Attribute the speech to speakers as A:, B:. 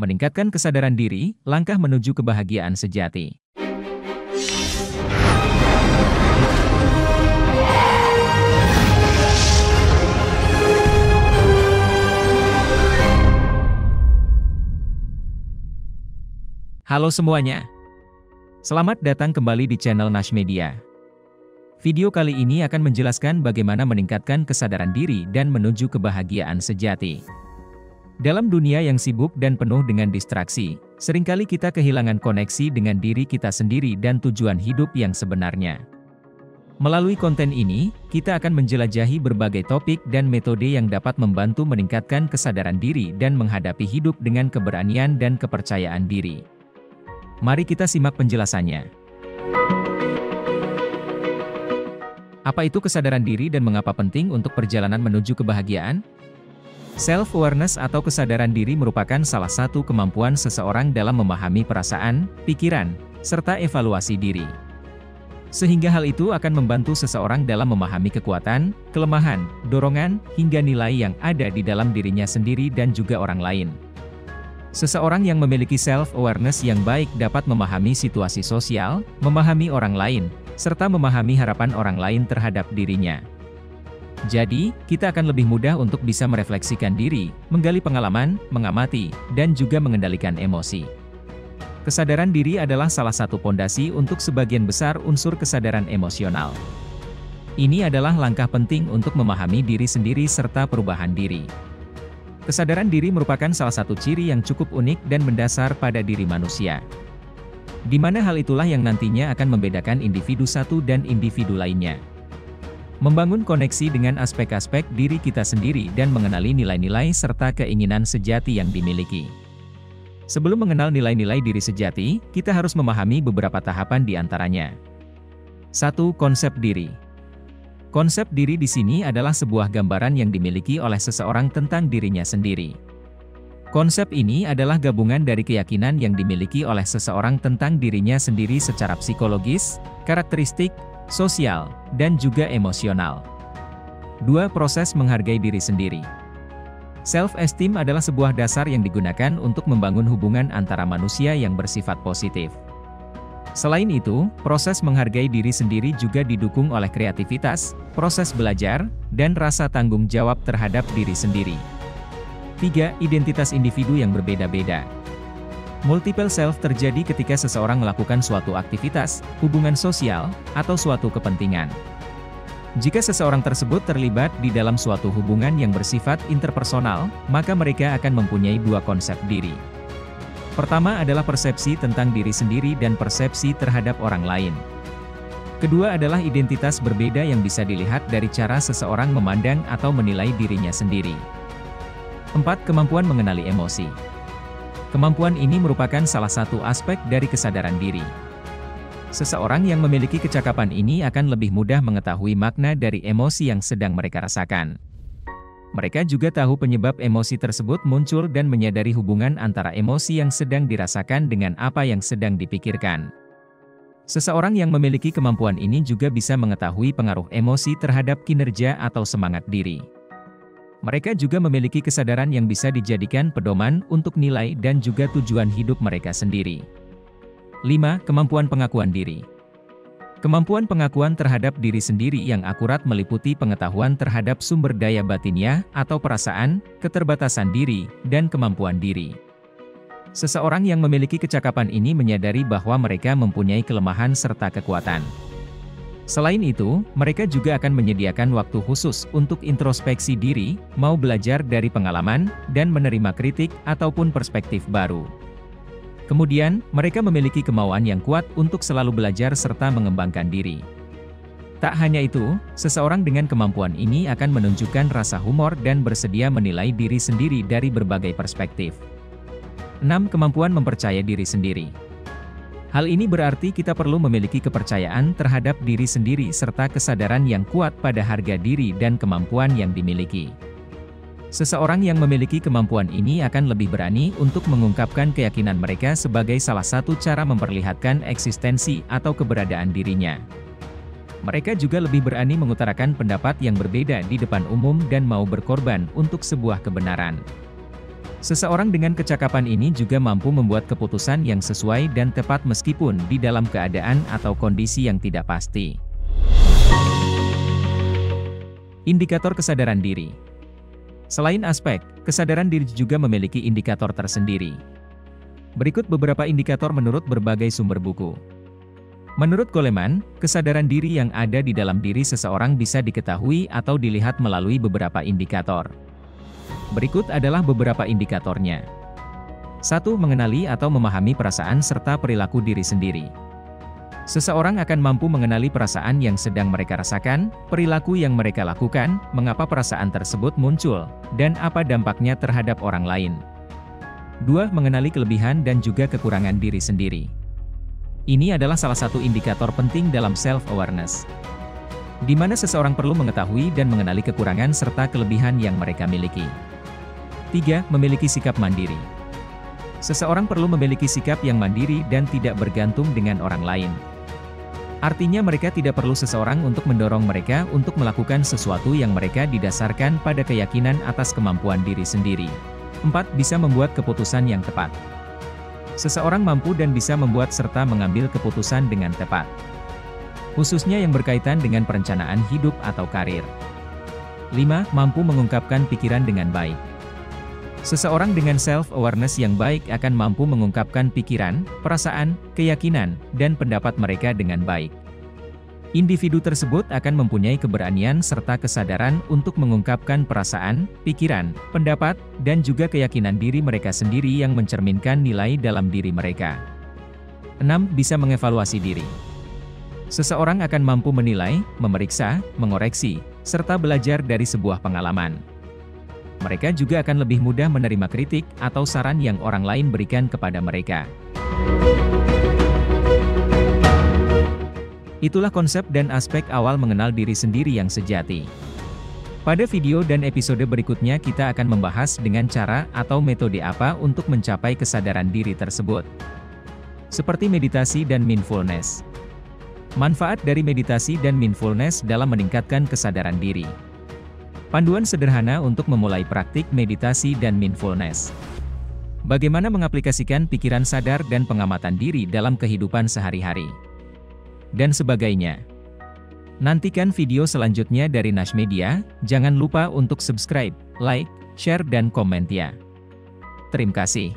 A: Meningkatkan kesadaran diri, langkah menuju kebahagiaan sejati. Halo semuanya. Selamat datang kembali di channel Nash Media. Video kali ini akan menjelaskan bagaimana meningkatkan kesadaran diri dan menuju kebahagiaan sejati. Dalam dunia yang sibuk dan penuh dengan distraksi, seringkali kita kehilangan koneksi dengan diri kita sendiri dan tujuan hidup yang sebenarnya. Melalui konten ini, kita akan menjelajahi berbagai topik dan metode yang dapat membantu meningkatkan kesadaran diri dan menghadapi hidup dengan keberanian dan kepercayaan diri. Mari kita simak penjelasannya. Apa itu kesadaran diri dan mengapa penting untuk perjalanan menuju kebahagiaan? Self-awareness atau kesadaran diri merupakan salah satu kemampuan seseorang dalam memahami perasaan, pikiran, serta evaluasi diri. Sehingga hal itu akan membantu seseorang dalam memahami kekuatan, kelemahan, dorongan, hingga nilai yang ada di dalam dirinya sendiri dan juga orang lain. Seseorang yang memiliki self-awareness yang baik dapat memahami situasi sosial, memahami orang lain, serta memahami harapan orang lain terhadap dirinya. Jadi, kita akan lebih mudah untuk bisa merefleksikan diri, menggali pengalaman, mengamati, dan juga mengendalikan emosi. Kesadaran diri adalah salah satu pondasi untuk sebagian besar unsur kesadaran emosional. Ini adalah langkah penting untuk memahami diri sendiri serta perubahan diri. Kesadaran diri merupakan salah satu ciri yang cukup unik dan mendasar pada diri manusia. Di mana hal itulah yang nantinya akan membedakan individu satu dan individu lainnya. Membangun koneksi dengan aspek-aspek diri kita sendiri dan mengenali nilai-nilai serta keinginan sejati yang dimiliki. Sebelum mengenal nilai-nilai diri sejati, kita harus memahami beberapa tahapan di antaranya. 1. Konsep diri. Konsep diri di sini adalah sebuah gambaran yang dimiliki oleh seseorang tentang dirinya sendiri. Konsep ini adalah gabungan dari keyakinan yang dimiliki oleh seseorang tentang dirinya sendiri secara psikologis, karakteristik, sosial, dan juga emosional. 2. Proses menghargai diri sendiri. Self-esteem adalah sebuah dasar yang digunakan untuk membangun hubungan antara manusia yang bersifat positif. Selain itu, proses menghargai diri sendiri juga didukung oleh kreativitas, proses belajar, dan rasa tanggung jawab terhadap diri sendiri. 3. Identitas individu yang berbeda-beda. Multiple self terjadi ketika seseorang melakukan suatu aktivitas, hubungan sosial, atau suatu kepentingan. Jika seseorang tersebut terlibat di dalam suatu hubungan yang bersifat interpersonal, maka mereka akan mempunyai dua konsep diri. Pertama adalah persepsi tentang diri sendiri dan persepsi terhadap orang lain. Kedua adalah identitas berbeda yang bisa dilihat dari cara seseorang memandang atau menilai dirinya sendiri. 4. Kemampuan mengenali emosi. Kemampuan ini merupakan salah satu aspek dari kesadaran diri. Seseorang yang memiliki kecakapan ini akan lebih mudah mengetahui makna dari emosi yang sedang mereka rasakan. Mereka juga tahu penyebab emosi tersebut muncul dan menyadari hubungan antara emosi yang sedang dirasakan dengan apa yang sedang dipikirkan. Seseorang yang memiliki kemampuan ini juga bisa mengetahui pengaruh emosi terhadap kinerja atau semangat diri. Mereka juga memiliki kesadaran yang bisa dijadikan pedoman untuk nilai dan juga tujuan hidup mereka sendiri. 5. Kemampuan pengakuan diri. Kemampuan pengakuan terhadap diri sendiri yang akurat meliputi pengetahuan terhadap sumber daya batinnya atau perasaan, keterbatasan diri, dan kemampuan diri. Seseorang yang memiliki kecakapan ini menyadari bahwa mereka mempunyai kelemahan serta kekuatan. Selain itu, mereka juga akan menyediakan waktu khusus untuk introspeksi diri, mau belajar dari pengalaman, dan menerima kritik ataupun perspektif baru. Kemudian, mereka memiliki kemauan yang kuat untuk selalu belajar serta mengembangkan diri. Tak hanya itu, seseorang dengan kemampuan ini akan menunjukkan rasa humor dan bersedia menilai diri sendiri dari berbagai perspektif. 6. Kemampuan mempercaya diri sendiri. Hal ini berarti kita perlu memiliki kepercayaan terhadap diri sendiri serta kesadaran yang kuat pada harga diri dan kemampuan yang dimiliki. Seseorang yang memiliki kemampuan ini akan lebih berani untuk mengungkapkan keyakinan mereka sebagai salah satu cara memperlihatkan eksistensi atau keberadaan dirinya. Mereka juga lebih berani mengutarakan pendapat yang berbeda di depan umum dan mau berkorban untuk sebuah kebenaran. Seseorang dengan kecakapan ini juga mampu membuat keputusan yang sesuai dan tepat meskipun di dalam keadaan atau kondisi yang tidak pasti. Indikator kesadaran diri. Selain aspek, kesadaran diri juga memiliki indikator tersendiri. Berikut beberapa indikator menurut berbagai sumber buku. Menurut Goleman, kesadaran diri yang ada di dalam diri seseorang bisa diketahui atau dilihat melalui beberapa indikator. Berikut adalah beberapa indikatornya. 1. Mengenali atau memahami perasaan serta perilaku diri sendiri. Seseorang akan mampu mengenali perasaan yang sedang mereka rasakan, perilaku yang mereka lakukan, mengapa perasaan tersebut muncul, dan apa dampaknya terhadap orang lain. 2. Mengenali kelebihan dan juga kekurangan diri sendiri. Ini adalah salah satu indikator penting dalam self-awareness, di mana seseorang perlu mengetahui dan mengenali kekurangan serta kelebihan yang mereka miliki. 3. Memiliki sikap mandiri. Seseorang perlu memiliki sikap yang mandiri dan tidak bergantung dengan orang lain. Artinya mereka tidak perlu seseorang untuk mendorong mereka untuk melakukan sesuatu yang mereka didasarkan pada keyakinan atas kemampuan diri sendiri. 4. Bisa membuat keputusan yang tepat. Seseorang mampu dan bisa membuat serta mengambil keputusan dengan tepat, khususnya yang berkaitan dengan perencanaan hidup atau karir. 5. Mampu mengungkapkan pikiran dengan baik. Seseorang dengan self-awareness yang baik akan mampu mengungkapkan pikiran, perasaan, keyakinan, dan pendapat mereka dengan baik. Individu tersebut akan mempunyai keberanian serta kesadaran untuk mengungkapkan perasaan, pikiran, pendapat, dan juga keyakinan diri mereka sendiri yang mencerminkan nilai dalam diri mereka. 6. Bisa mengevaluasi diri. Seseorang akan mampu menilai, memeriksa, mengoreksi, serta belajar dari sebuah pengalaman. Mereka juga akan lebih mudah menerima kritik atau saran yang orang lain berikan kepada mereka. Itulah konsep dan aspek awal mengenal diri sendiri yang sejati. Pada video dan episode berikutnya kita akan membahas dengan cara atau metode apa untuk mencapai kesadaran diri tersebut. Seperti meditasi dan mindfulness. Manfaat dari meditasi dan mindfulness dalam meningkatkan kesadaran diri. Panduan sederhana untuk memulai praktik meditasi dan mindfulness. Bagaimana mengaplikasikan pikiran sadar dan pengamatan diri dalam kehidupan sehari-hari. Dan sebagainya. Nantikan video selanjutnya dari Nash Media, jangan lupa untuk subscribe, like, share dan komen ya. Terima kasih.